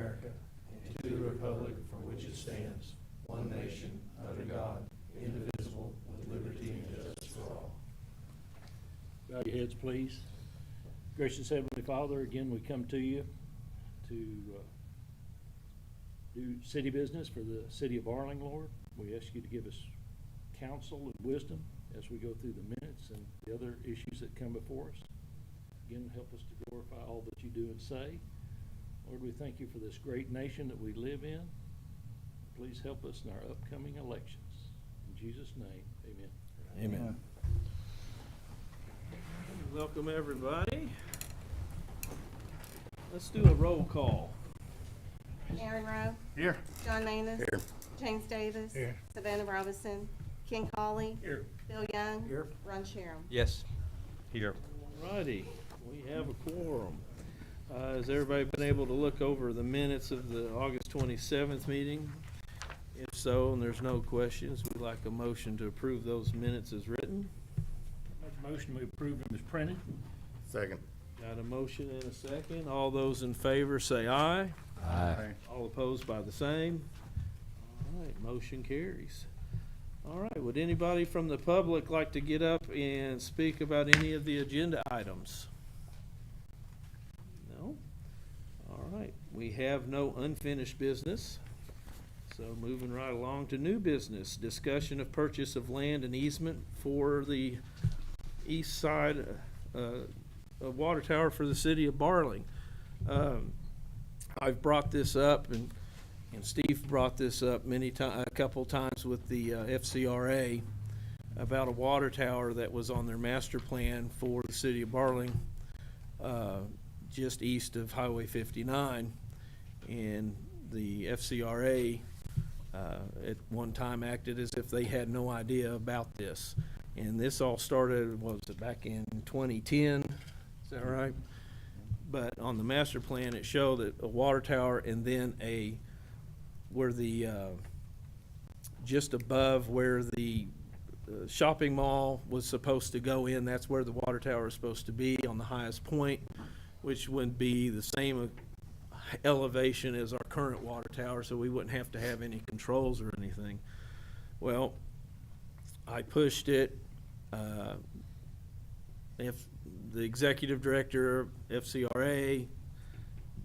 America and to the republic for which it stands, one nation, under God, indivisible, with liberty and justice for all. Bow your heads, please. Gracious Heavenly Father, again we come to you to do city business for the city of Barling, Lord. We ask you to give us counsel and wisdom as we go through the minutes and the other issues that come before us. Again, help us to glorify all that you do and say. Lord, we thank you for this great nation that we live in. Please help us in our upcoming elections. In Jesus' name, amen. Amen. Welcome, everybody. Let's do a roll call. Aaron Rowe. Here. John Manus. Here. James Davis. Here. Savannah Robinson. Ken Cauley. Here. Bill Young. Here. Ron Sharon. Yes. Here. Alrighty, we have a quorum. Has everybody been able to look over the minutes of the August 27th meeting? If so, and there's no questions, we'd like a motion to approve those minutes as written. Make a motion we approve them as printed. Second. Got a motion and a second. All those in favor say aye. Aye. All opposed by the same. All right, motion carries. All right, would anybody from the public like to get up and speak about any of the agenda items? No? All right, we have no unfinished business. So moving right along to new business, discussion of purchase of land and easement for the east side of water tower for the city of Barling. I've brought this up, and Steve brought this up a couple times with the FCRA about a water tower that was on their master plan for the city of Barling, just east of Highway 59. And the FCRA at one time acted as if they had no idea about this. And this all started, what was it, back in 2010? Is that right? But on the master plan, it showed that a water tower and then where the, just above where the shopping mall was supposed to go in, that's where the water tower is supposed to be on the highest point, which would be the same elevation as our current water tower, so we wouldn't have to have any controls or anything. Well, I pushed it. If the executive director of FCRA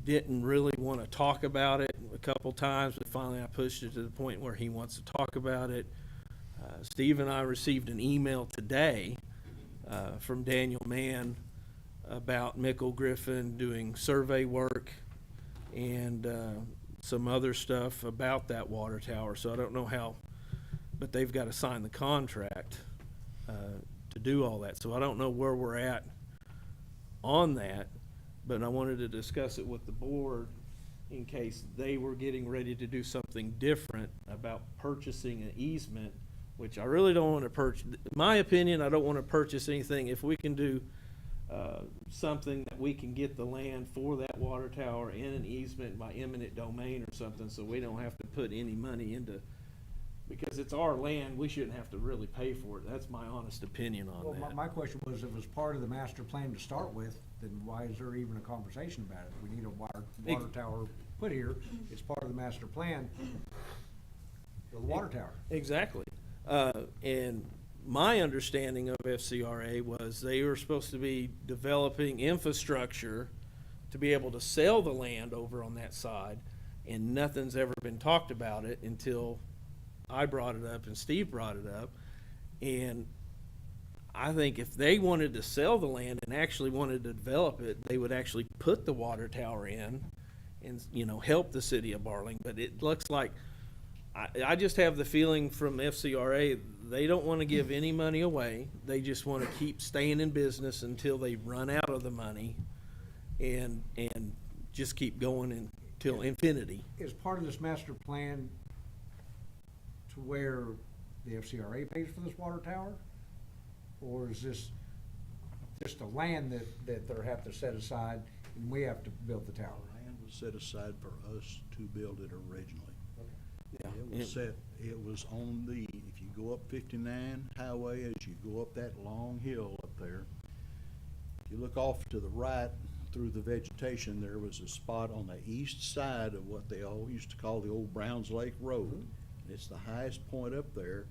didn't really want to talk about it a couple times, but finally I pushed it to the point where he wants to talk about it. Steve and I received an email today from Daniel Mann about Mickle Griffin doing survey work and some other stuff about that water tower. So I don't know how, but they've got to sign the contract to do all that. So I don't know where we're at on that, but I wanted to discuss it with the board in case they were getting ready to do something different about purchasing an easement, which I really don't want to purchase. In my opinion, I don't want to purchase anything. If we can do something that we can get the land for that water tower in an easement by eminent domain or something, so we don't have to put any money into, because it's our land, we shouldn't have to really pay for it. That's my honest opinion on that. Well, my question was, if it was part of the master plan to start with, then why is there even a conversation about it? We need a water tower put here. It's part of the master plan, the water tower. Exactly. And my understanding of FCRA was they were supposed to be developing infrastructure to be able to sell the land over on that side, and nothing's ever been talked about it until I brought it up and Steve brought it up. And I think if they wanted to sell the land and actually wanted to develop it, they would actually put the water tower in and, you know, help the city of Barling. But it looks like, I just have the feeling from FCRA, they don't want to give any money away. They just want to keep staying in business until they run out of the money and just keep going until infinity. Is part of this master plan to where the FCRA pays for this water tower? Or is this just a land that they have to set aside and we have to build the tower? Land was set aside for us to build it originally. Yeah. It was on if you go up 59 highway, as you go up that long hill up there, if you look off to the right, through the vegetation, there was a spot on the east side of what they all used to call the old Browns Lake Road. And it's the highest point up there.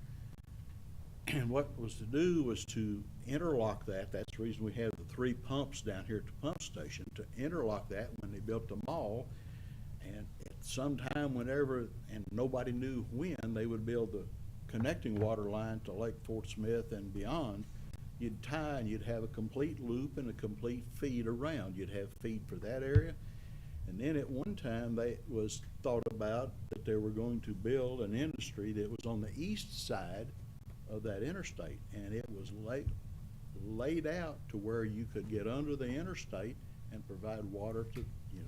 And what was to do was to interlock that. That's the reason we have the 3 pumps down here at the pump station, to interlock that when they built the mall. And at some time whenever, and nobody knew when, they would build the connecting water line to Lake Fort Smith and beyond. You'd tie and you'd have a complete loop and a complete feed around. You'd have feed for that area. And then at one time, they was thought about that they were going to build an industry that was on the east side of that interstate. And it was laid out to where you could get under the interstate and provide water to,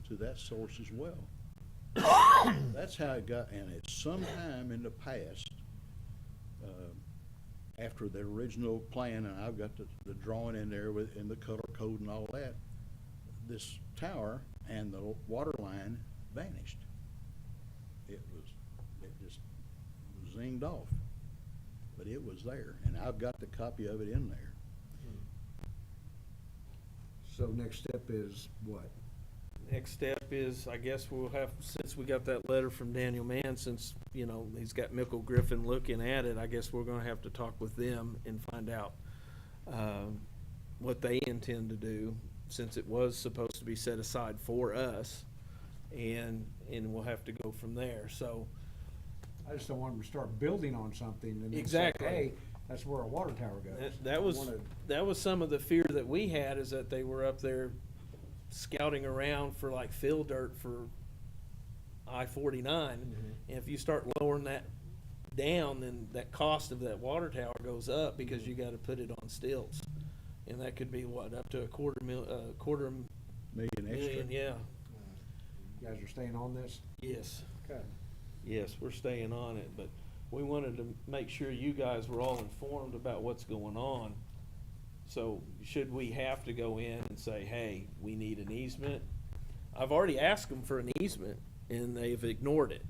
to that source as well. That's how it got, and at some time in the past, after the original plan, and I've got the drawing in there with, and the color code and all that, this tower and the water line vanished. It just zinged off, but it was there, and I've got the copy of it in there. So next step is what? Next step is, I guess we'll have, since we got that letter from Daniel Mann, since, he's got Mickle Griffin looking at it, I guess we're gonna have to talk with them and find out, what they intend to do, since it was supposed to be set aside for us, and we'll have to go from there, so. I just don't want them to start building on something and then say, Exactly. hey, that's where our water tower goes. That was some of the fear that we had, is that they were up there scouting around for like fill dirt for I-49. And if you start lowering that down, then that cost of that water tower goes up, because you gotta put it on stilts. And that could be what, up to a quarter Million extra. million, yeah. You guys are staying on this? Yes. Okay. Yes, we're staying on it, but we wanted to make sure you guys were all informed about what's going on. So should we have to go in and say, hey, we need an easement? I've already asked them for an easement, and they've ignored it.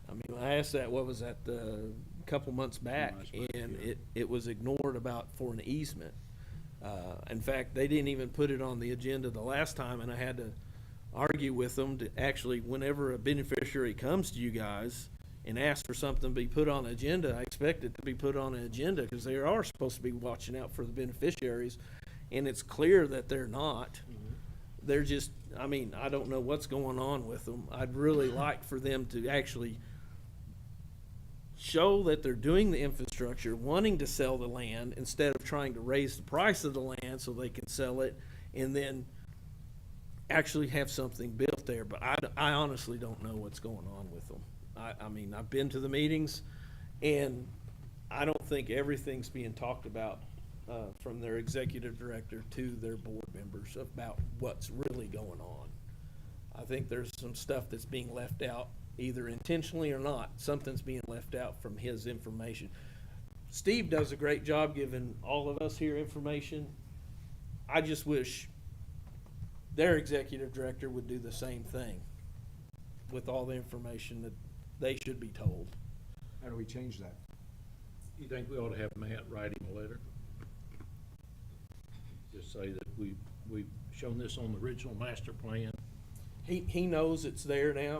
I mean, I asked that, what was that, a couple months back, and it was ignored for an easement. In fact, they didn't even put it on the agenda the last time, and I had to argue with them to actually, whenever a beneficiary comes to you guys and asks for something to be put on the agenda, I expect it to be put on an agenda, because they are supposed to be watching out for the beneficiaries, and it's clear that they're not. They're just, I mean, I don't know what's going on with them. I'd really like for them to actually show that they're doing the infrastructure, wanting to sell the land, instead of trying to raise the price of the land so they can sell it, and then actually have something built there. But I honestly don't know what's going on with them. I mean, I've been to the meetings, and I don't think everything's being talked about from their executive director to their board members about what's really going on. I think there's some stuff that's being left out, either intentionally or not. Something's being left out from his information. Steve does a great job giving all of us here information. I just wish their executive director would do the same thing with all the information that they should be told. How do we change that? You think we ought to have Matt write him a letter? Just say that we've shown this on the original master plan. He knows it's there now.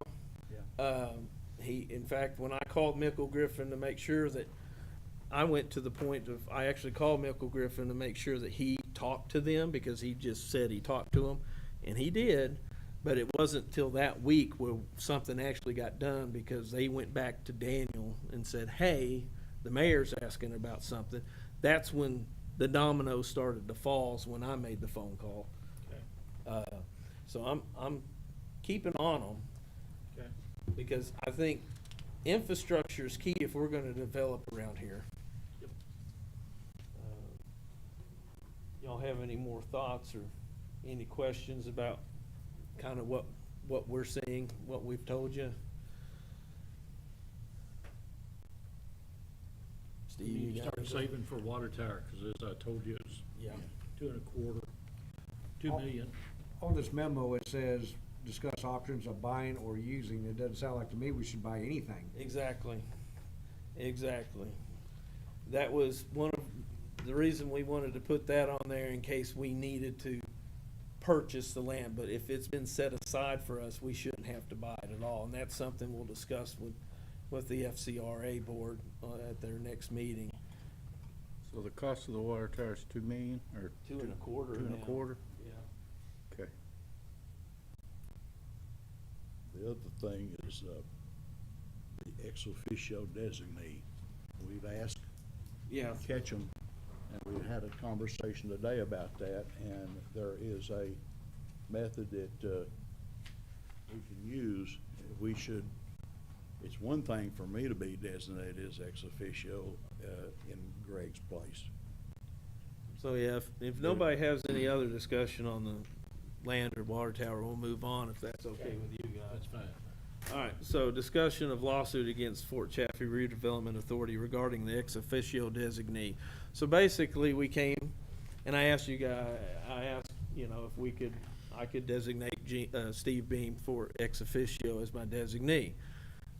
Yeah. In fact, when I called Mickle Griffin to make sure that, I went to the point of, I actually called Mickle Griffin to make sure that he talked to them, because he just said he talked to them, and he did. But it wasn't till that week where something actually got done, because they went back to Daniel and said, hey, the mayor's asking about something. That's when the dominoes started to fall, when I made the phone call. Okay. So I'm keeping on them, Okay. because I think infrastructure is key if we're gonna develop around here. Yep. Y'all have any more thoughts or any questions about kind of what we're seeing, what we've told you? Steve, You you got start anything? saving for water tower, because as I told you, it's Yeah. 2.25, 2 Oh. million. On this memo, it says, discuss options of buying or using. It doesn't sound like to me we should buy anything. Exactly. That was one of the reason we wanted to put that on there, in case we needed to purchase the land, but if it's been set aside for us, we shouldn't have to buy it at all. And that's something we'll discuss with the FCRA board at their next meeting. So the cost of the water tower is 2 million, or 2.25 2 and a now. quarter? Yeah. Okay. The other thing is, the ex officio designee. We've asked Yeah. Ketchum, and we had a conversation today about that, and there is a method that, we can use. We should, it's one thing for me to be designated as ex officio, in Greg's place. So, yeah, if nobody has any other discussion on the land or water tower, we'll move on if that's okay with you guys. That's fine. All right, so discussion of lawsuit against Fort Chaffee Redevelopment Authority regarding the ex officio designee. So basically, we came, and I asked you guys, if I could designate Steve Beam for ex officio as my designee.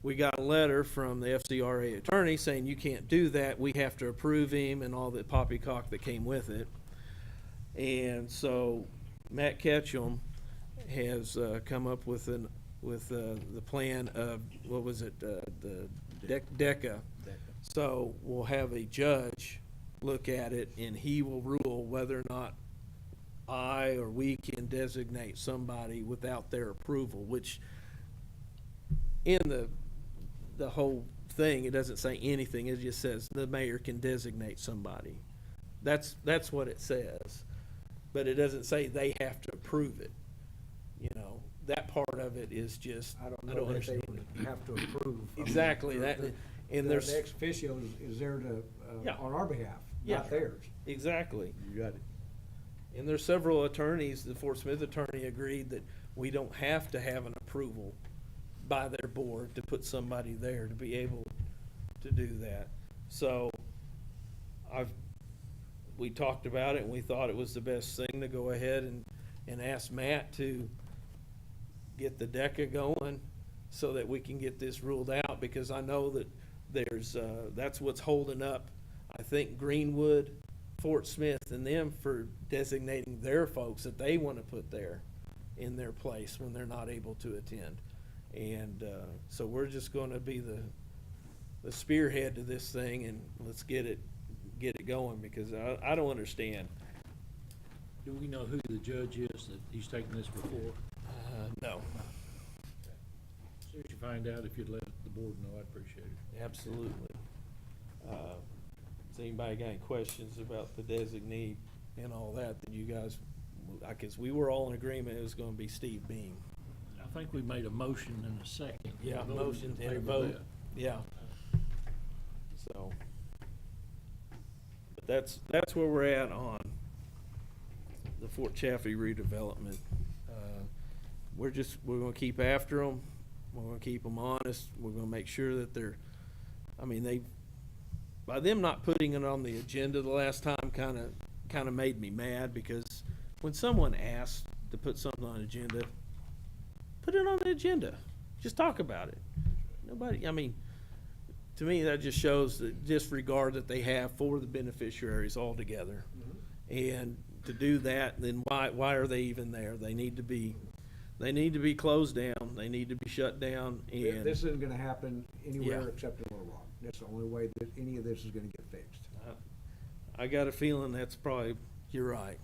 We got a letter from the FCRA attorney saying you can't do that, we have to approve him and all the poppycock that came with it. And so Matt Ketchum has come up with the plan of, what was it, the DECA. So we'll have a judge look at it, and he will rule whether or not I or we can designate somebody without their approval, which in the whole thing, it doesn't say anything. It just says the mayor can designate somebody. That's what it says. But it doesn't say they have to approve it. You know, that part of it is just, I don't I know don't that they understand. would have to approve. I mean, Exactly, that, and there's, The ex officio is there to, Yeah. on our behalf, Yeah. not theirs. exactly. You got it. And there's several attorneys, the Fort Smith attorney agreed that we don't have to have an approval by their board to put somebody there to be able to do that. So we talked about it, and we thought it was the best thing to go ahead and ask Matt to get the DECA going so that we can get this ruled out, because I know that that's what's holding up, I think, Greenwood, Fort Smith, and them for designating their folks that they want to put there in their place when they're not able to attend. And so we're just going to be the spearhead to this thing, and let's get it going, because I don't understand. Do we know who the judge is that he's taken this before? No, As soon as you find out, if you'd let the board know, I'd appreciate it. absolutely. Has anybody got any questions about the designee and all that you guys, because we were all in agreement it was going to be Steve Beam. I think we made a motion and a second. Yeah, Voted motion in and a favor of vote. that. Yeah. So, but that's where we're at on the Fort Chaffee redevelopment. We're gonna keep after them. We're gonna keep them honest. We're gonna make sure that by them not putting it on the agenda the last time kind of made me mad, because when someone asks to put something on the agenda, put it on the agenda. Just talk about it. To me, that just shows the disregard that they have for the beneficiaries altogether. And to do that, then why are they even there? They need to be closed down. They need to be shut down. And This isn't gonna happen anywhere Yeah. except in Little Rock. That's the only way that any of this is gonna get fixed. I got a feeling you're right.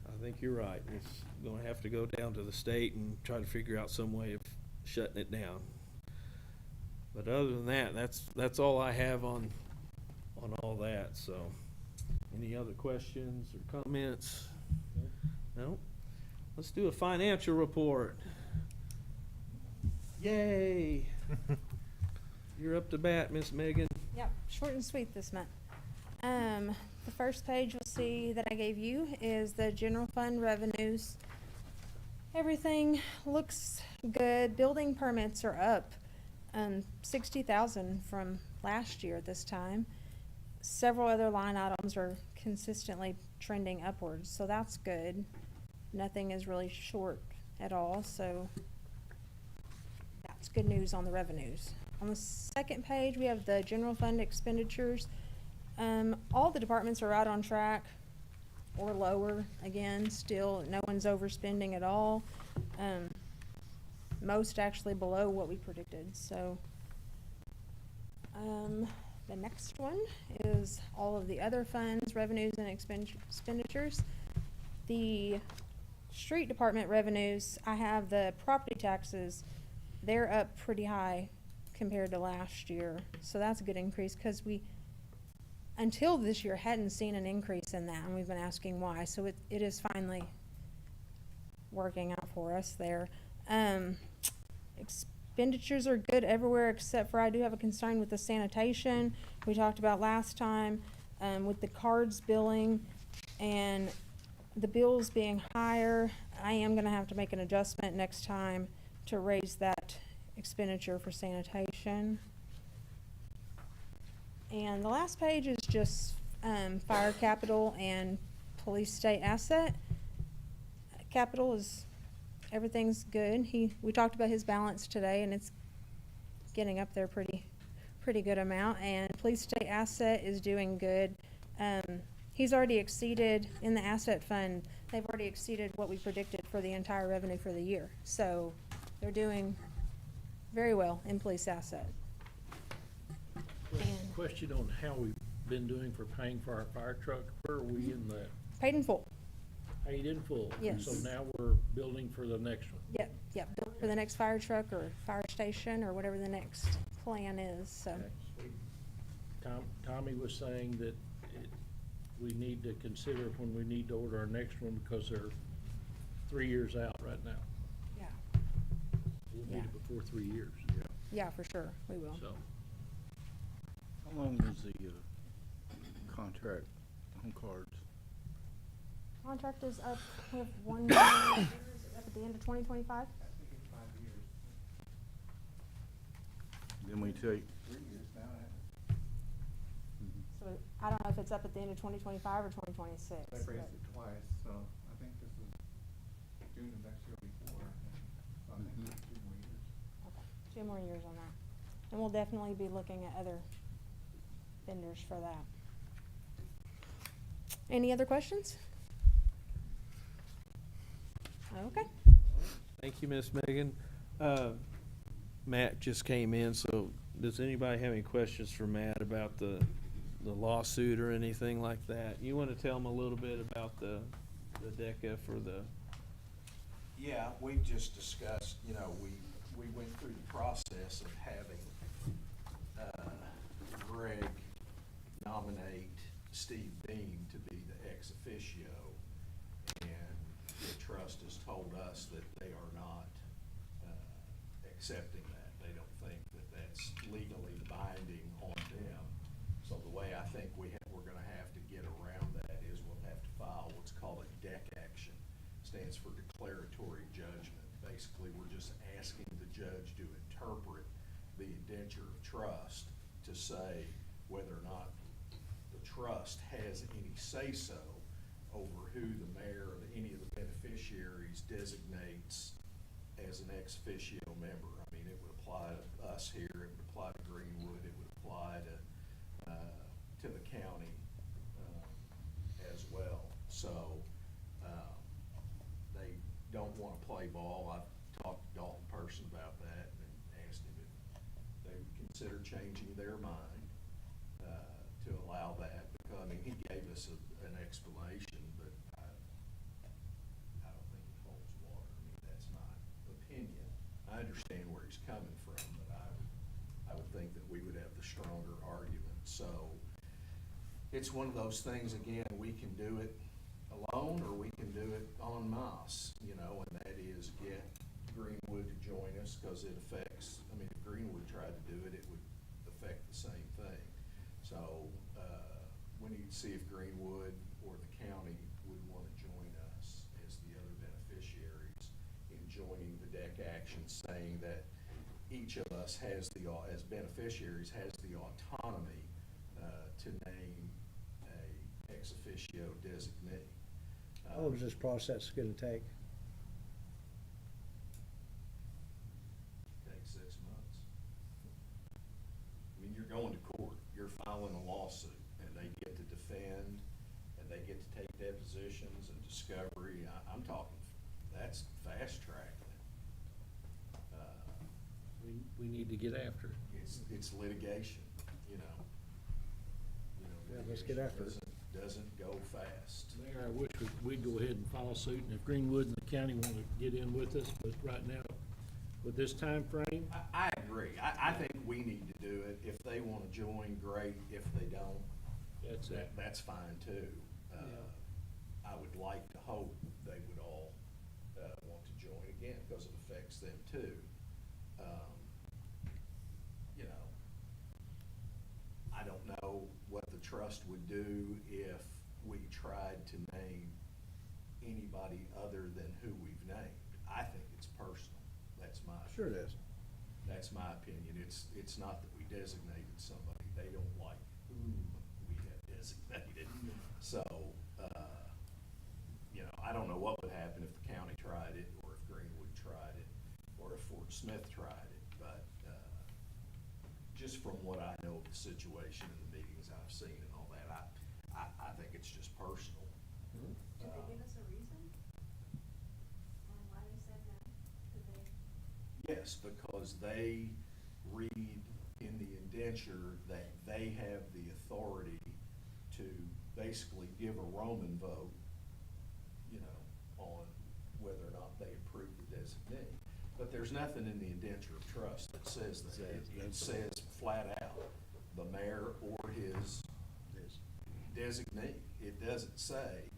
I think you're right. It's gonna have to go down to the state and try to figure out some way of shutting it down. But other than that, that's all I have on all that, so. Any other questions or comments? No? Let's do a financial report. Yay! You're up to bat, Miss Megan. Yep, short and sweet this month. The first page you'll see that I gave you is the general fund revenues. Everything looks good. Building permits are up, 60,000 from last year at this time. Several other line items are consistently trending upwards, so that's good. Nothing is really short at all, so that's good news on the revenues. On the second page, we have the general fund expenditures. All the departments are right on track. or lower. Again, still, no one's overspending at all. Most actually below what we predicted, so. The next one is all of the other funds, revenues and expenditures. The street department revenues, I have the property taxes, they're up pretty high compared to last year. So that's a good increase, because we, until this year, hadn't seen an increase in that, and we've been asking why. So it is finally working out for us there. Expenditures are good everywhere, except for I do have a concern with the sanitation. We talked about last time, with the cards billing and the bills being higher. I am gonna have to make an adjustment next time to raise that expenditure for sanitation. And the last page is just, fire capital and police state asset. Capital is, everything's good. We talked about his balance today, and it's getting up there pretty good amount. And police state asset is doing good. He's already exceeded, in the asset fund, they've already exceeded what we predicted for the entire revenue for the year. So they're doing very well in police asset. And Question on how we've been doing for paying for our fire truck. Where are we in that? paid in full. Paid in full? Yes. So now we're building for the next one? Yep, for the next fire truck or fire station or whatever the next plan is, so. Okay. Tommy was saying that we need to consider when we need to order our next one, because they're 3 years out right now. Yeah. We'll need Yeah. it before 3 years. Yeah, for sure, we will. So, How long is the contract on cards? Contract is up with 1 year, up at the end of 2025. Then we take, So I don't know if it's up at the end of 2025 or 2026. They raised it twice, so I think this is June of next year before, I think. So I think it's 2 more years. Okay, 2 more years on that. And we'll definitely be looking at other vendors for that. Any other questions? Okay. Thank you, Miss Megan. Matt just came in, so does anybody have any questions for Matt about the lawsuit or anything like that? You want to tell him a little bit about the DECA for the? Yeah, we just discussed, we went through the process of having Greg nominate Steve Beam to be the ex officio, and the trust has told us that they are not accepting that. They don't think that that's legally binding on them. So the way I think we're gonna have to get around that is we'll have to file what's called a DEC action. Stands for declaratory judgment. Basically, we're just asking the judge to interpret the indenture of trust to say whether or not the trust has any say-so over who the mayor or any of the beneficiaries designates as an ex officio member. I mean, it would apply to us here, it would apply to Greenwood, it would apply to the county as well. So they don't want to play ball. I've talked to Dalton Person about that and asked him if they would consider changing their mind to allow that. Because, I mean, he gave us an explanation, but I don't think it holds water. I mean, that's my opinion. I understand where he's coming from, but I would think that we would have the stronger argument. So it's one of those things, again, we can do it alone or we can do it en masse, and that is get Greenwood to join us, because it affects, I mean, if Greenwood tried to do it, it would affect the same thing. So we need to see if Greenwood or the county would want to join us as the other beneficiaries in joining the DEC action, saying that each of us has as beneficiaries, has the autonomy to name a ex officio designee. How long is this process gonna take? Takes 6 months. I mean, you're going to court, you're filing a lawsuit, and they get to defend, and they get to take depositions and discovery. I'm talking, that's fast tracking it. We need to get after it. It's litigation, you know. Yeah, let's get after it. Doesn't go fast. Mayor, I wish we'd go ahead and file suit, and if Greenwood and the county want to get in with us, but right now, with this time frame, I agree. I think we need to do it. If they want to join, great. If they don't, that's it. that's fine too. I would like to hope they would all want to join again, because it affects them too. You know, I don't know what the trust would do if we tried to name anybody other than who we've named. I think it's personal. That's my Sure it is. That's my opinion. It's not that we designated somebody. They don't like whom we have designated. So, you know, I don't know what would happen if the county tried it, or if Greenwood tried it, or if Fort Smith tried it. But just from what I know of the situation and the meetings I've seen and all that, I think it's just personal. Did they give us a reason on why they said no? Did they? Yes, because they read in the indenture that they have the authority to basically give a Roman vote, you know, on whether or not they approve the designee. But there's nothing in the indenture of trust that says that. It says flat out, the mayor or his designee. It doesn't say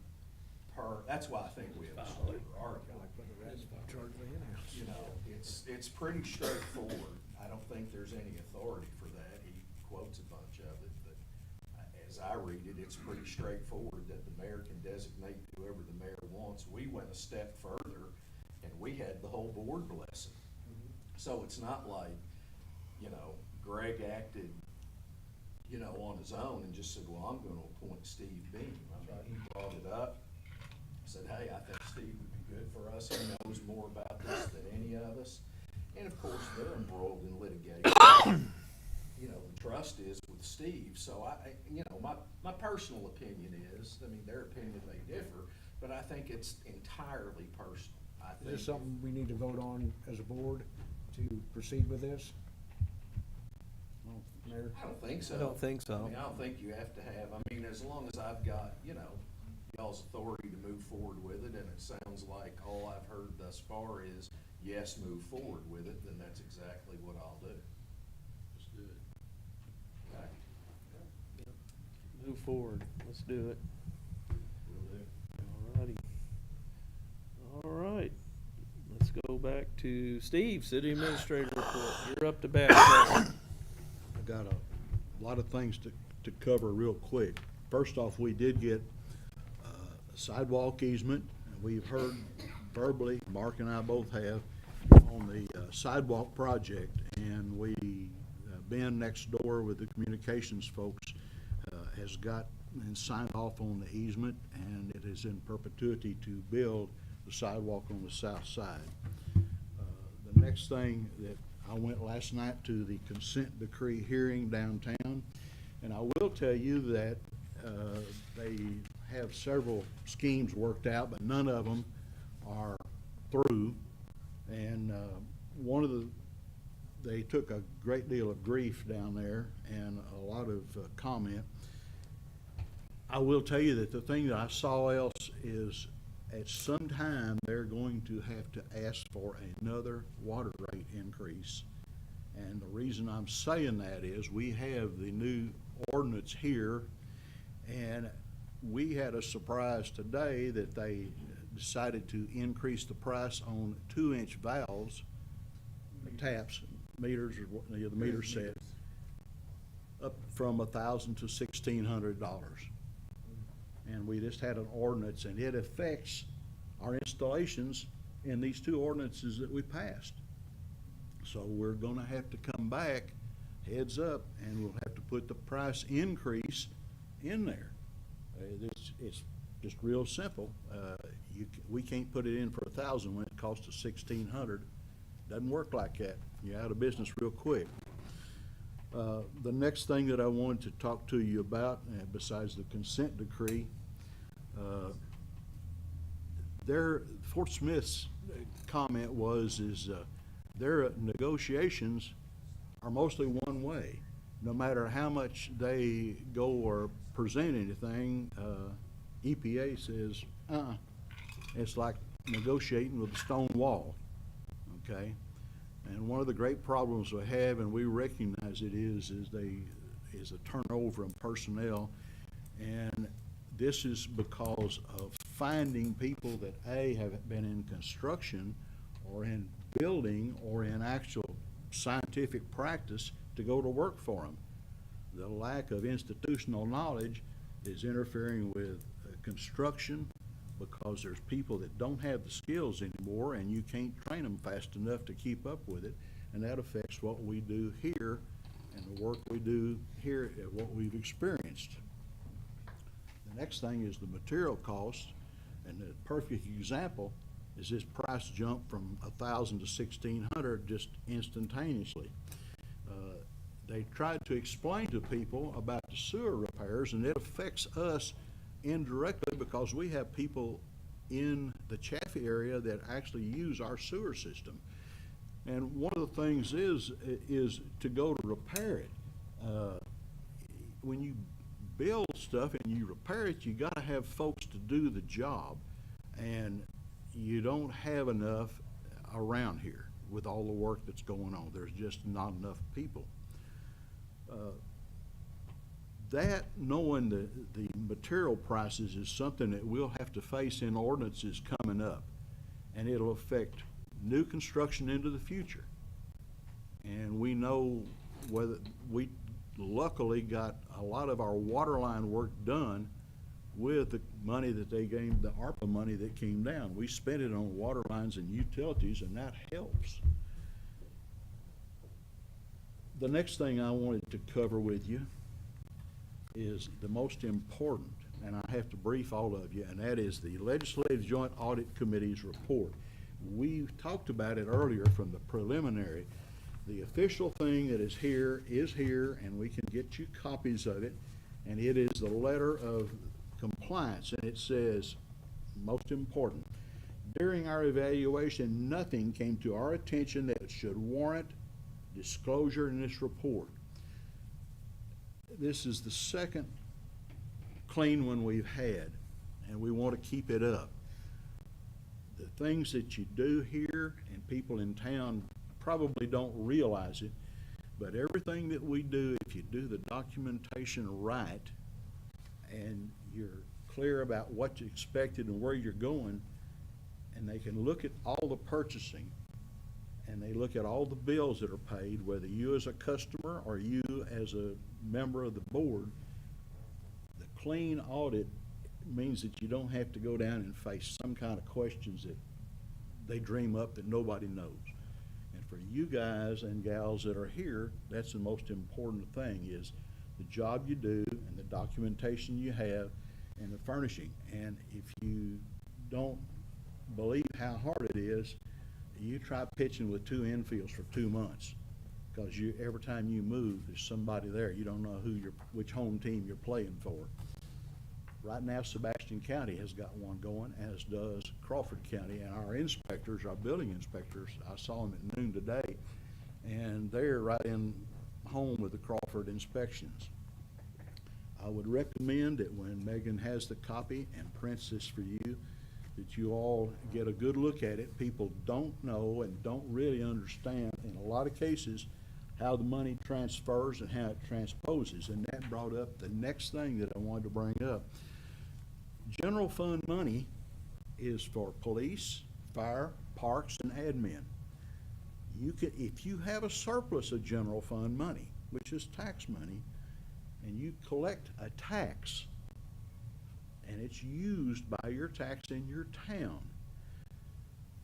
that's why I think we have a stronger argument. You know, it's pretty straightforward. I don't think there's any authority for that. He quotes a bunch of it, but as I read it, it's pretty straightforward that the mayor can designate whoever the mayor wants. We went a step further, and we had the whole board blessing. So it's not like, you know, Greg acted, you know, on his own and just said, well, I'm gonna appoint Steve Beam. I mean, he brought it up, said, hey, I think Steve would be good for us. He knows more about this than any of us. And of course, they're embroiled in litigation. You know, the trust is with Steve. So you know, my personal opinion is, I mean, their opinion may differ, but I think it's entirely personal. I Is think this something we need to vote on as a board to proceed with this? Mayor? I don't think so. I don't think so. I mean, I don't think you have to have, I mean, as long as I've got, you know, y'all's authority to move forward with it, and it sounds like all I've heard thus far is, yes, move forward with it, then that's exactly what I'll do. Let's do it. Okay? Move forward. Let's do it. Will do. Alrighty. All right. Let's go back to Steve, City Administrator report. You're up to bat. sir. I got a lot of things to cover real quick. First off, we did get a sidewalk easement. We've heard verbally, Mark and I both have, on the sidewalk project. And Ben next door with the communications folks has got and signed off on the easement, and it is in perpetuity to build the sidewalk on the south side. The next thing that I went last night to the consent decree hearing downtown, and I will tell you that they have several schemes worked out, but none of them are through. And they took a great deal of grief down there and a lot of comment. I will tell you that the thing that I saw else is at some time they're going to have to ask for another water rate increase. And the reason I'm saying that is we have the new ordinance here, and we had a surprise today that they decided to increase the price on 2-inch valves, taps, meters, or what the meter said, up from $1,000 to $1,600. And we just had an ordinance, and it affects our installations in these two ordinances that we passed. So we're gonna have to come back, heads up, and we'll have to put the price increase in there. It's just real simple. We can't put it in for $1,000 when it costs us $1,600. Doesn't work like that. You're out of business real quick. The next thing that I wanted to talk to you about, besides the consent decree, Fort Smith's comment is their negotiations are mostly one way. No matter how much they go or present anything, EPA says, it's like negotiating with a stone wall, okay? And one of the great problems we have, and we recognize it is a turnover in personnel. And this is because of finding people that have been in construction or in building or in actual scientific practice to go to work for them. The lack of institutional knowledge is interfering with construction because there's people that don't have the skills anymore and you can't train them fast enough to keep up with it. And that affects what we do here and the work we do here at what we've experienced. The next thing is the material cost, and the perfect example is this price jump from $1,000 to $1,600 just instantaneously. They tried to explain to people about the sewer repairs, and it affects us indirectly because we have people in the Chaffee area that actually use our sewer system. And one of the things is to go to repair it. When you build stuff and you repair it, you got to have folks to do the job, and you don't have enough around here with all the work that's going on. There's just not enough people. That knowing the material prices is something that we'll have to face in ordinances coming up, and it'll affect new construction into the future. And we know whether we luckily got a lot of our water line work done with the money that they gave, the ARPA money that came down. We spent it on water lines and utilities, and that helps. The next thing I wanted to cover with you is the most important, and I have to brief all of you, and that is the Legislative Joint Audit Committee's report. We talked about it earlier from the preliminary. The official thing that is here, and we can get you copies of it, and it is the letter of compliance, and it says, most important, during our evaluation, nothing came to our attention that should warrant disclosure in this report. This is the second clean one we've had, and we want to keep it up. The things that you do here, and people in town probably don't realize it, but everything that we do, if you do the documentation right, and you're clear about what's expected and where you're going, and they can look at all the purchasing, and they look at all the bills that are paid, whether you as a customer or you as a member of the board, the clean audit means that you don't have to go down and face some kind of questions that they dream up that nobody knows. And for you guys and gals that are here, that's the most important thing, is the job you do and the documentation you have and the furnishing. And if you don't believe how hard it is, you try pitching with 2 infields for 2 months, because every time you move, there's somebody there. You don't know which home team you're playing for. Right now, Sebastian County has got one going, as does Crawford County, and our inspectors, our building inspectors, I saw them at noon today, and they're right in home with the Crawford inspections. I would recommend that when Megan has the copy and prints this for you, that you all get a good look at it. People don't know and don't really understand, in a lot of cases, how the money transfers and how it transposes. And that brought up the next thing that I wanted to bring up. General fund money is for police, fire, parks, and admin. If you have a surplus of general fund money, which is tax money, and you collect a tax, and it's used by your tax in your town,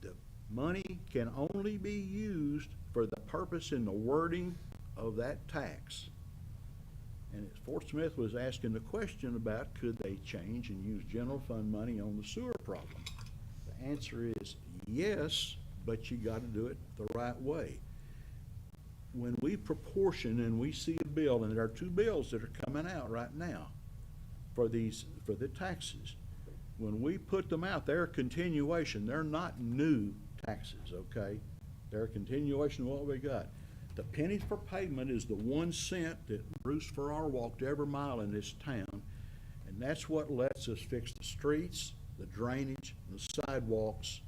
the money can only be used for the purpose in the wording of that tax. And Fort Smith was asking the question about, could they change and use general fund money on the sewer problem? The answer is yes, but you got to do it the right way. When we proportion and we see a bill, and there are 2 bills that are coming out right now for the taxes, when we put them out, they're a continuation. They're not new taxes, okay? They're a continuation of what we got. The pennies per pavement is the 1 cent that Bruce Farrar walked every mile in this town, and that's what lets us fix the streets, the drainage, the sidewalks,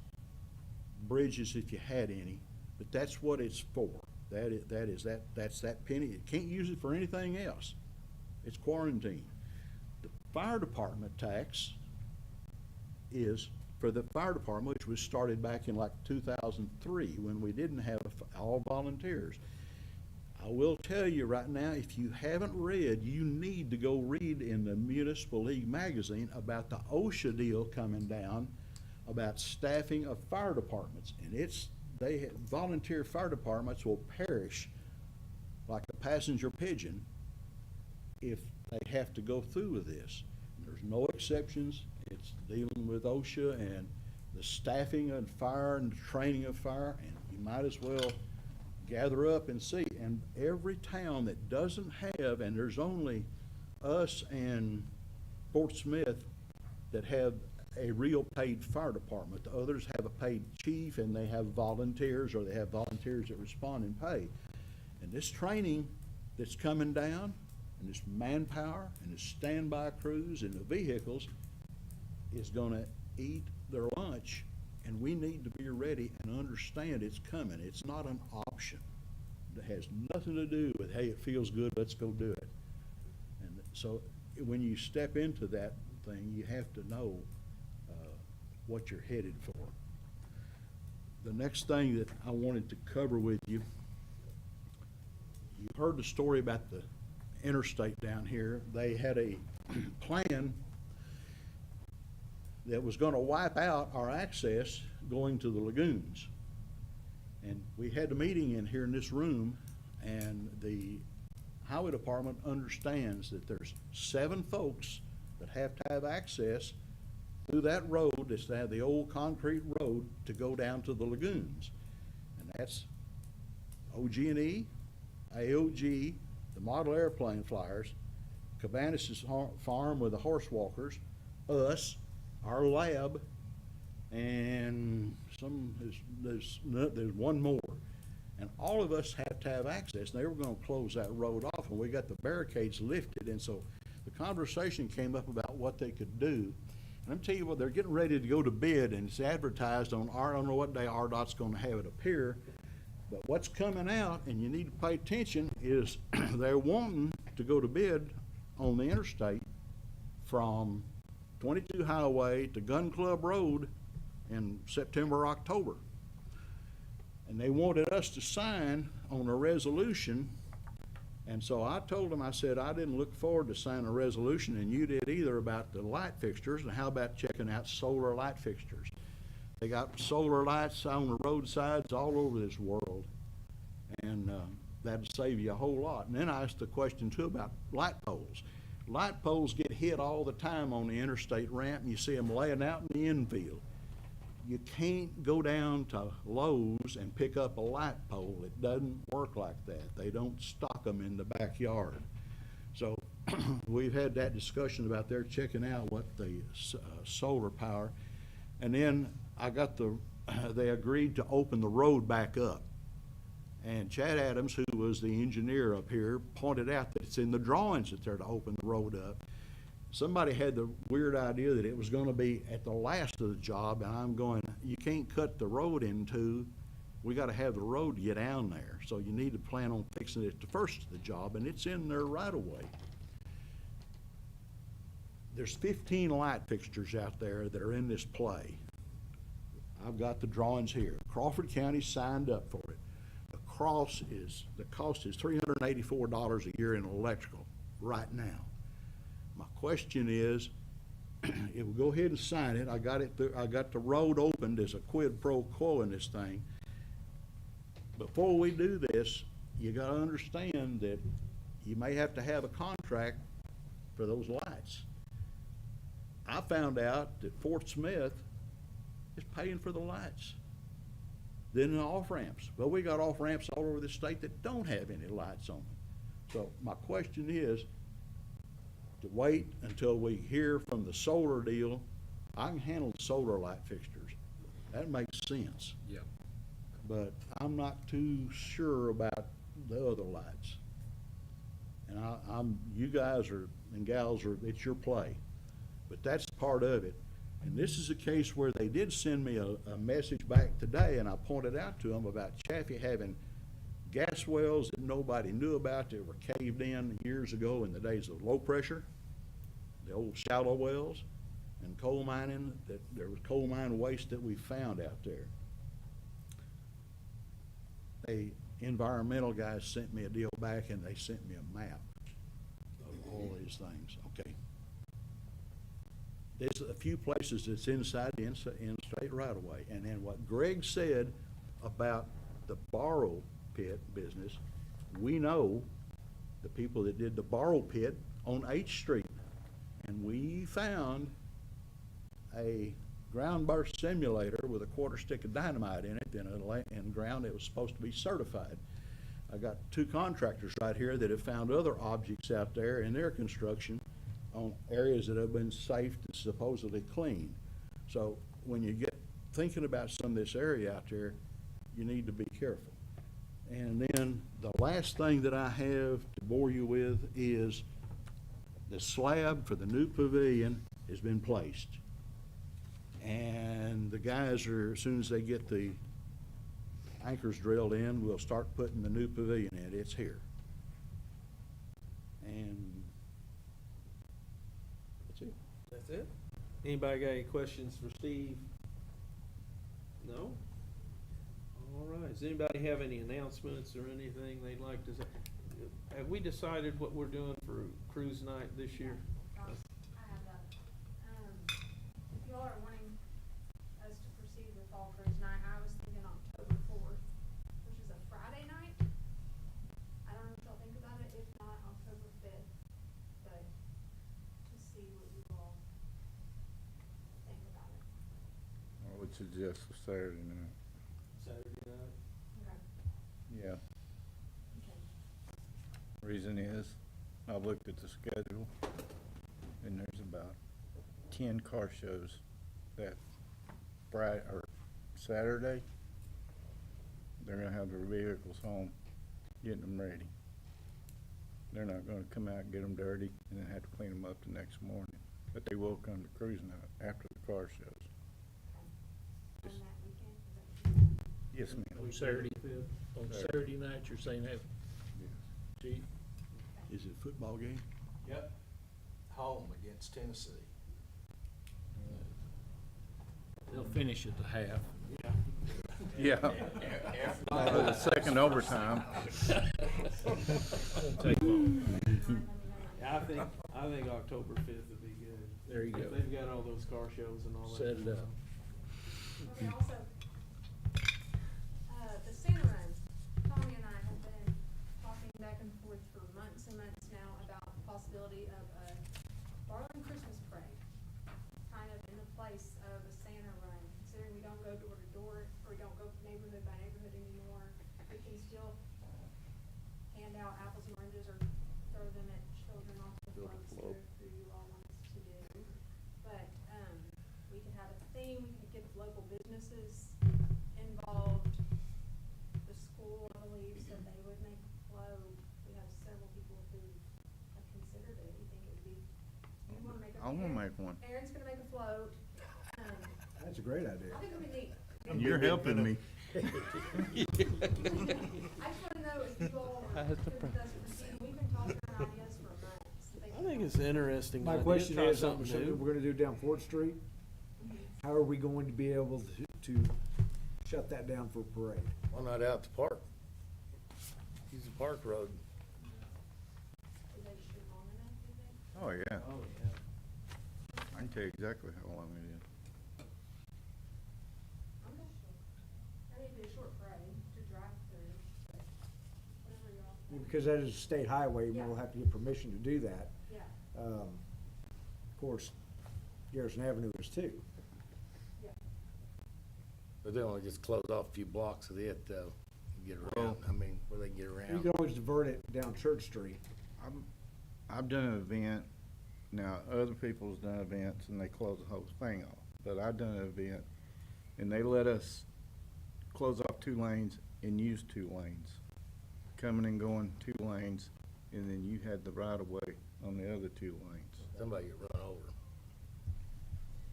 bridges if you had any, but that's what it's for. That's that penny. You can't use it for anything else. It's quarantine. The fire department tax is for the fire department, which was started back in like 2003 when we didn't have all volunteers. I will tell you right now, if you haven't read, you need to go read in the Municipal League magazine about the OSHA deal coming down about staffing of fire departments. And volunteer fire departments will perish like a passenger pigeon if they have to go through with this. There's no exceptions. It's dealing with OSHA and the staffing of fire and the training of fire, and you might as well gather up and see. And every town that doesn't have, and there's only us and Fort Smith that have a real paid fire department. The others have a paid chief, and they have volunteers, or they have volunteers that respond and pay. And this training that's coming down, and this manpower, and the standby crews, and the vehicles is gonna eat their lunch, and we need to be ready and understand it's coming. It's not an option. It has nothing to do with, hey, it feels good, let's go do it. And so when you step into that thing, you have to know what you're headed for. The next thing that I wanted to cover with you, you heard the story about the interstate down here. They had a plan that was going to wipe out our access going to the lagoons. And we had a meeting in here in this room, and the highway department understands that there's 7 folks that have to have access through that road, that's to have the old concrete road to go down to the lagoons. And that's OG&E, AOG, the model airplane flyers, Cabanas' farm with the horse walkers, us, our lab, and there's one more. And all of us have to have access. And they were going to close that road off, and we got the barricades lifted. And so the conversation came up about what they could do. And I'm telling you what, they're getting ready to go to bid, and it's advertised on I don't know what day RDOT's going to have it appear. But what's coming out, and you need to pay attention, is they're wanting to go to bid on the interstate from 22 Highway to Gun Club Road in September or October. And they wanted us to sign on a resolution. And so I told them, I said, I didn't look forward to signing a resolution, and you did either, about the light fixtures, and how about checking out solar light fixtures? They got solar lights on the roadsides all over this world, and that'd save you a whole lot. And then I asked the question too about light poles. Light poles get hit all the time on the interstate ramp, and you see them laying out in the infield. You can't go down to Lowe's and pick up a light pole. It doesn't work like that. They don't stock them in the backyard. So we've had that discussion about their checking out what the solar power. And then I got they agreed to open the road back up. And Chad Adams, who was the engineer up here, pointed out that it's in the drawings that they're to open the road up. Somebody had the weird idea that it was going to be at the last of the job, and I'm going, you can't cut the road in two. We got to have the road to get down there. So you need to plan on fixing it at the first of the job, and it's in there right away. There's 15 light fixtures out there that are in this play. I've got the drawings here. Crawford County signed up for it. The cost is $384 a year in electrical right now. My question is, if we go ahead and sign it, I got the road opened as a quid pro quo in this thing. Before we do this, you got to understand that you may have to have a contract for those lights. I found out that Fort Smith is paying for the lights. Then the off-ramps. Well, we got off-ramps all over the state that don't have any lights on them. So my question is, to wait until we hear from the solar deal I can handle the solar light fixtures. That makes sense. Yeah. But I'm not too sure about the other lights. And you guys and gals it's your play. But that's part of it. And this is a case where they did send me a message back today, and I pointed out to them about Chaffee having gas wells that nobody knew about that were caved in years ago in the days of low pressure, the old shallow wells, and coal mining, that there was coal mine waste that we found out there. Environmental guys sent me a deal back, and they sent me a map of all these things. Okay. There's a few places that's inside the in-state right-of-way. And then what Greg said about the borrow pit business, we know the people that did the borrow pit on H Street. And we found a ground burst simulator with a quarter stick of dynamite in it in ground that was supposed to be certified. I got two contractors right here that have found other objects out there in their construction on areas that have been safe and supposedly clean. So when you get thinking about some of this area out there, you need to be careful. And then the last thing that I have to bore you with is the slab for the new pavilion has been placed. And the guys as soon as they get the anchors drilled in, we'll start putting the new pavilion in. It's here. And that's it. That's it? Anybody got any questions for Steve? No? All right, does anybody have any announcements or anything they'd like to say? Have we decided what we're doing for cruise night this year? I have that. If y'all are wanting us to proceed with fall cruise night, I was thinking October 4th, which is a Friday night. I don't know what y'all think about it. If not, October 5th, but to see what you all think about it. I would suggest a Saturday night. Saturday night? Okay. Yeah. Okay. Reason is, I've looked at the schedule, and there's about 10 car shows that Friday or Saturday. They're gonna have their vehicles home, getting them ready. They're not gonna come out and get them dirty and then have to clean them up the next morning. But they will come to cruising out after the car shows. On that weekend, is that what you said? Yes, ma'am. On Saturday, on Saturday night, you're saying that, Chief? Is it a football game? Yep. Home against Tennessee. They'll finish at the half. Yeah. For the second overtime. Take long. Yeah, I think October 5th would be good. There you go. If they've got all those car shows and all that. Set it up. Okay, also, the Santa Run, Tommy and I have been talking back and forth for months and months now about the possibility of a Barling Christmas parade, kind of in the place of a Santa Run, considering we don't go door to door, or we don't go neighborhood by neighborhood anymore. We can still hand out apples and oranges or throw them at children off the floats, who you all want us to do. But, we could have a theme, we could get local businesses involved. The school, I believe, said they would make a float. We have several people who have considered it. You think it would be, you wanna make a? I wanna make one. Aaron's gonna make a float. That's a great idea. I think it would be neat. And you're helping me. I just wanna know if you all could with us proceed. We've been talking about ideas for months. I think it's an interesting My idea. question Try is, something something new. we're gonna do down Fourth Street, how are we going to be able to shut that down for a parade? Why not out the park? Use the park road. Is they shoot long enough, do they? Oh, yeah. Oh, yeah. I can tell you exactly how long it is. I'm not sure. I need to be a short parade to drive through, but whatever y'all think. Because that is a state highway, and we'll Yeah. have to get permission to do that. Yeah, Of course, Garrison Avenue is too. yeah. But they only just close off a few blocks of it, though, and get around, I mean, where they can get You around. can always divert it down Church Street. I've done an event, now other people's done events and they close the whole thing off. but I done an event, and they let us close off 2 lanes and use 2 lanes. Coming and going 2 lanes, and then you had the right of way on the other 2 lanes. Somebody get run over.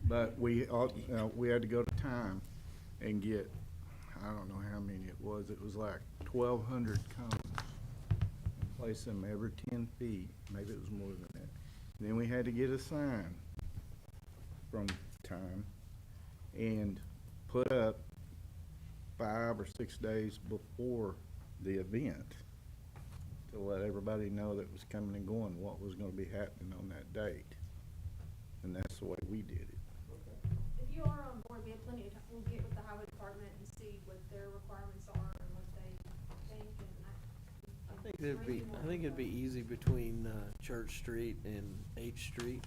But we had to go to time and get, I don't know how many it was like 1,200 cones. And place them every 10 feet, maybe it was more than that. Then we had to get a sign from time and put up 5 or 6 days before the event to let everybody know that it was coming and going, what was gonna be happening on that date. And that's the way we did it. If you are on board, we have plenty of time, we'll get with the highway department and see what their requirements are and what they think, and I think it'd be easy between, Church Street and H Street,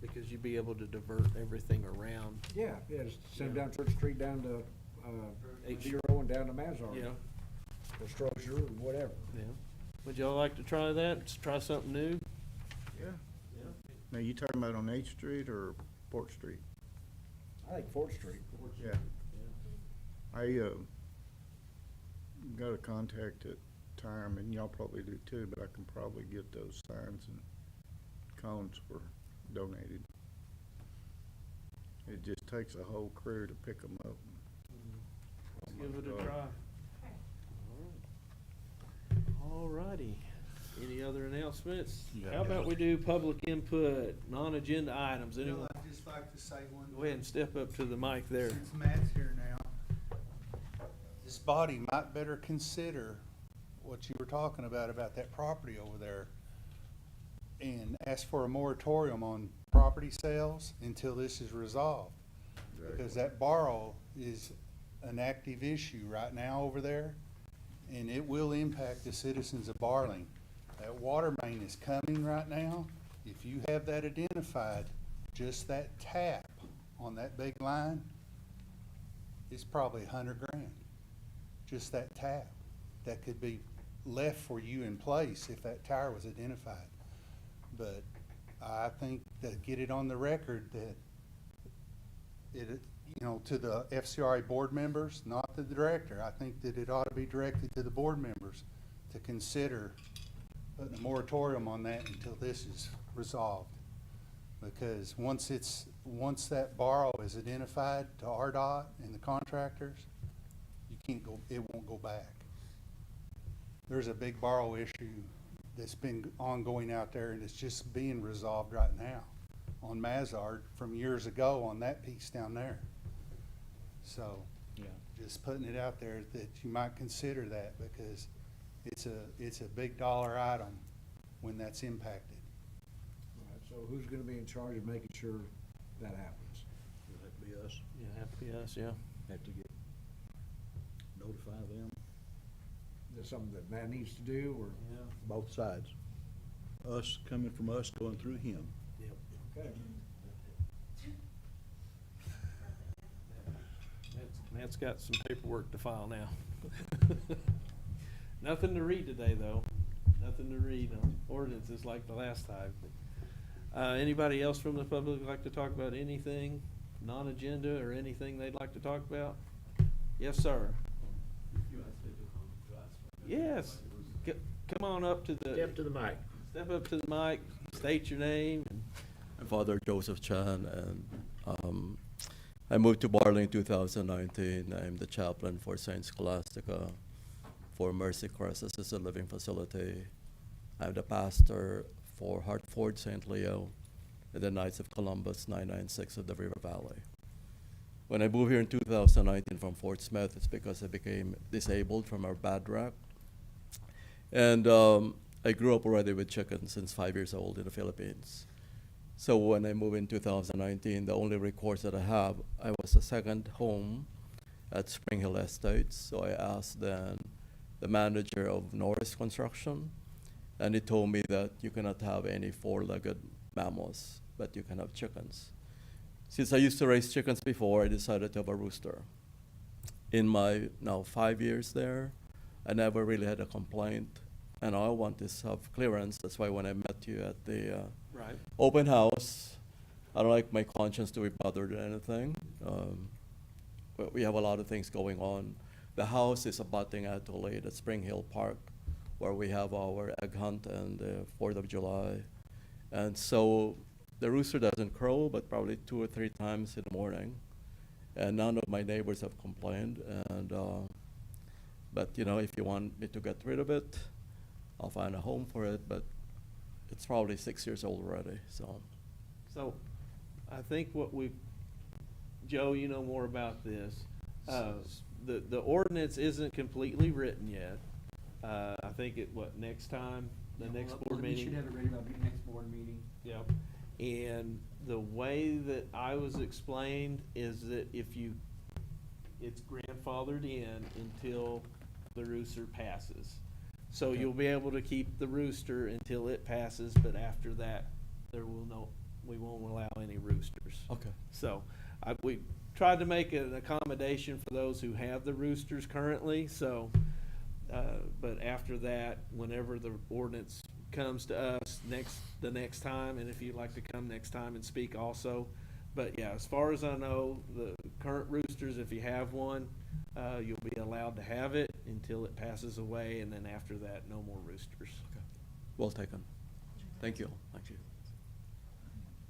because you'd be able to divert everything around. Yeah, just send down Church Street down to, H- Zero and down to Mazar. Yeah, Or Strozier, or whatever. yeah. Would y'all like to try that? Just try something new? Yeah. Now, you talking about on H Street or Port Street? I think Fourth Street. Yeah. I, got a contact at Time, and y'all probably do too, but I can probably get those signs and cones for donated. It just takes a whole crew to pick them up. Let's give it a God. try. All righty. Any other announcements? Yeah. How about we do public input, non-agenda items? Anyone? I'd just like to say one. Go ahead and step up to the mic there. Since Matt's here now, this body might better consider what you were talking about that property over there, and ask for a moratorium on property sales until this is resolved. Because that borrow is an active issue right now over there, and it will impact the citizens of Barling. That water main is coming right now. If you have that identified, just that tap on that big line is probably $100,000. Just that tap. That could be left for you in place if that tower was identified. But I think that get it on the record that it, to the FCRA board members, not the director. I think that it ought to be directed to the board members to consider putting a moratorium on that until this is resolved. Because once that borrow is identified to RDOT and the contractors, it won't go back. There's a big borrow issue that's been ongoing out there, and it's just being resolved right now on Mazard from years ago on that piece down there. So, Yeah. just putting it out there that you might consider that, because it's a big dollar item when that's impacted. All right, so who's gonna be in charge of making sure that happens? Would that be us? Yeah, have to be us, yeah. Have to notify them, Is that something that Matt needs to do, or? both sides. Us, coming from us, going through him. Yep. Okay. Matt's got some paperwork to file now. Nothing to read today, though. Nothing to read on ordinances like the last time. Anybody else from the public like to talk about anything, non-agenda or anything they'd like to talk about? Yes, sir. Yes. Come on up to the. Step to the mic. Step up to the mic, state your name. I'm Father Joseph Chan, and I moved to Barling in 2019. I'm the chaplain for Saint Scholastica, for Mercy Cross Assisted Living Facility. I'm the pastor for Hartford, St. Leo, and the Knights of Columbus 996 of the River Valley. When I moved here in 2019 from Fort Smith, it's because I became disabled from a bad wreck. And I grew up already with chickens since 5 years old in the Philippines. So when I moved in 2019, the only recourse that I was a second home at Spring Hill Estates. So I asked then the manager of Norris Construction, and he told me that you cannot have any four-legged mammals, but you can have chickens. Since I used to raise chickens before, I decided to have a rooster. In my now 5 years there, I never really had a complaint, and all I want is have clearance. That's why when I met you at the Right. open house, I don't like my conscience to be bothered or anything. But we have a lot of things going on. The house is abutting actually at Spring Hill Park, where we have our egg hunt and the 4th of July. And so the rooster doesn't crow, but probably 2 or 3 times in the morning. And none of my neighbors have complained. And but you know, if you want me to get rid of it, I'll find a home for it. But it's probably 6 years old already. So, I think Joe, you know more about this. The ordinance isn't completely written yet. I think next time, next board meeting? We should have it ready by the next board meeting. Yep. And the way that I was explained is that it's grandfathered in until the rooster passes. So Okay. you'll be able to keep the rooster until it passes, but after that, we won't allow any roosters. Okay. So, we tried to make an accommodation for those who have the roosters currently, so, but after that, whenever the ordinance comes to us the next time, and if you'd like to come next time and speak also. But yeah, as far as I know, the current roosters, if you have one, you'll be allowed to have it until it passes away, and then after that, no more roosters. Okay. Well taken. Thank you. Thank you.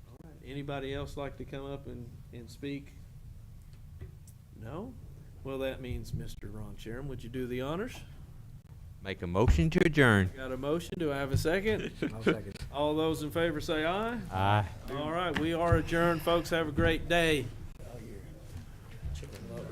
All right. Anybody else like to come up and speak? No? Well, that means, Mr. Ron Sharon, would you do the honors? Make a motion to adjourn. Got a motion? Do I have a second? I'll second. All those in favor say aye. Aye. All right, we are adjourned, folks. Have a great day.